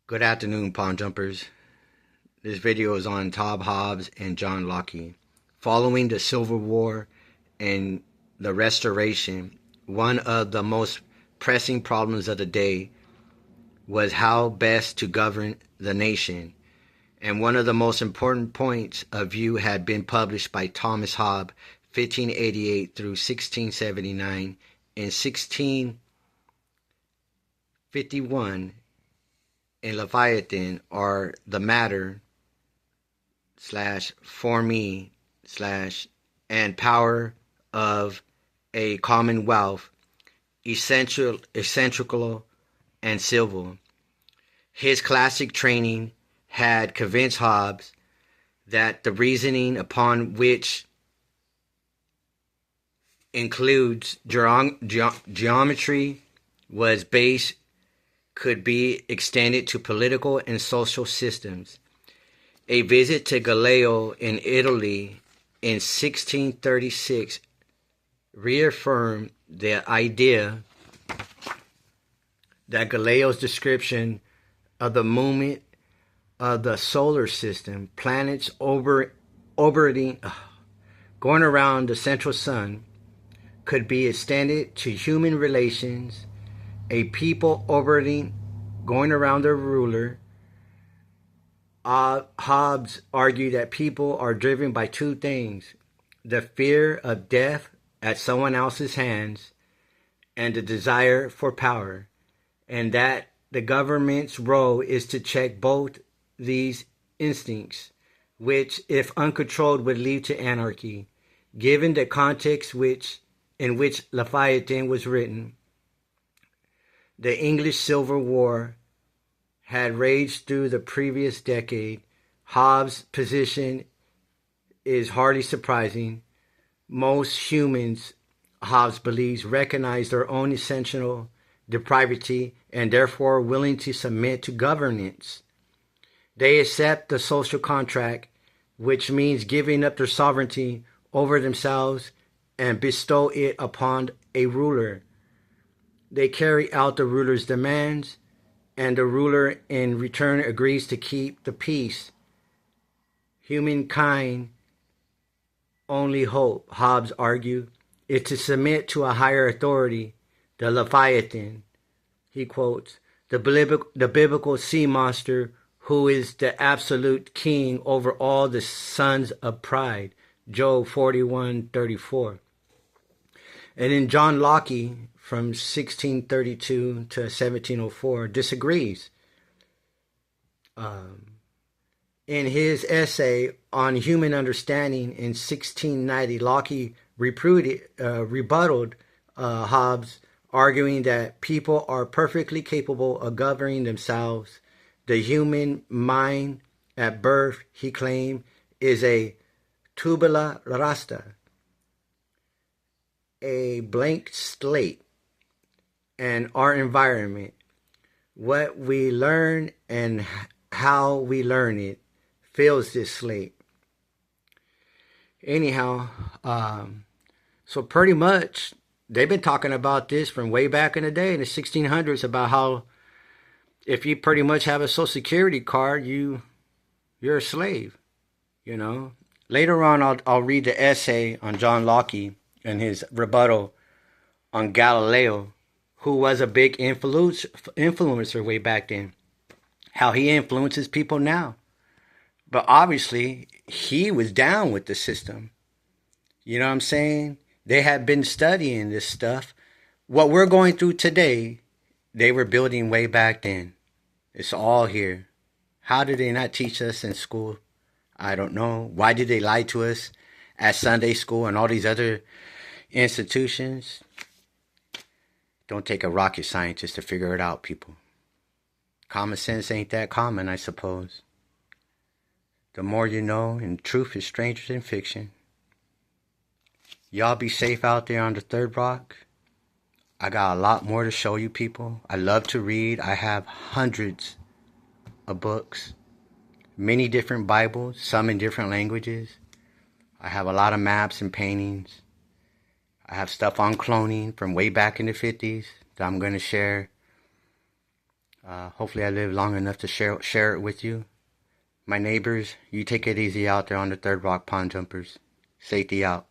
Good afternoon, Pond Jumpers. This video is on Tom Hobbes and John Locke. Following the Civil War and the Restoration, one of the most pressing problems of the day was how best to govern the nation. And one of the most important points of view had been published by Thomas Hobbes, 1588 through 1679, and 1651 in Leviathan, or the matter / for me / and power of a commonwealth, eccentrical and civil. His classic training had convinced Hobbes that the reasoning upon which includes geometry was based could be extended to political and social systems. A visit to Galileo in Italy in 1636 reaffirmed the idea that Galileo's description of the movement of the solar system, planets orbiting, going around the central sun, could be extended to human relations, a people orbiting, going around their ruler. Hobbes argued that people are driven by two things: the fear of death at someone else's hands and the desire for power, and that the government's role is to check both these instincts, which, if uncontrolled, would lead to anarchy. Given the context in which Leviathan was written, the English Civil War had raged through the previous decade. Hobbes' position is hardly surprising. Most humans, Hobbes believes, recognize their own essential depravity and therefore are willing to submit to governance. They accept the social contract, which means giving up their sovereignty over themselves and bestow it upon a ruler. They carry out the ruler's demands, and the ruler in return agrees to keep the peace. Humankind only hope, Hobbes argued, is to submit to a higher authority, the Leviathan. He quotes, the biblical sea monster who is the absolute king over all the sons of pride, Job 41:34. And then John Locke, from 1632 to 1704, disagrees. In his essay on human understanding in 1690, Locke rebutted Hobbes, arguing that people are perfectly capable of governing themselves. The human mind at birth, he claimed, is a tabula rasa, a blank slate, and our environment, what we learn and how we learn it, fills this slate. Anyhow, so pretty much they've been talking about this from way back in the day in the 1600s, about how if you pretty much have a Social Security card, you're a slave. Later on, I'll read the essay on John Locke and his rebuttal on Galileo, who was a big influencer way back then, how he influences people now. But obviously, he was down with the system. You know what I'm saying? They had been studying this stuff. What we're going through today, they were building way back then. It's all here. How did they not teach us in school? I don't know. Why did they lie to us at Sunday school and all these other institutions? Don't take a rocket scientist to figure it out, people. Common sense ain't that common, I suppose. The more you know, and truth is stranger than fiction. Y'all be safe out there on the third rock. I got a lot more to show you, people. I love to read. I have hundreds of books, many different Bibles, some in different languages. I have a lot of maps and paintings. I have stuff on cloning from way back in the 50s that I'm going to share. Hopefully I live long enough to share it with you. My neighbors, you take it easy out there on the Third Rock Pond Jumpers. Safety out.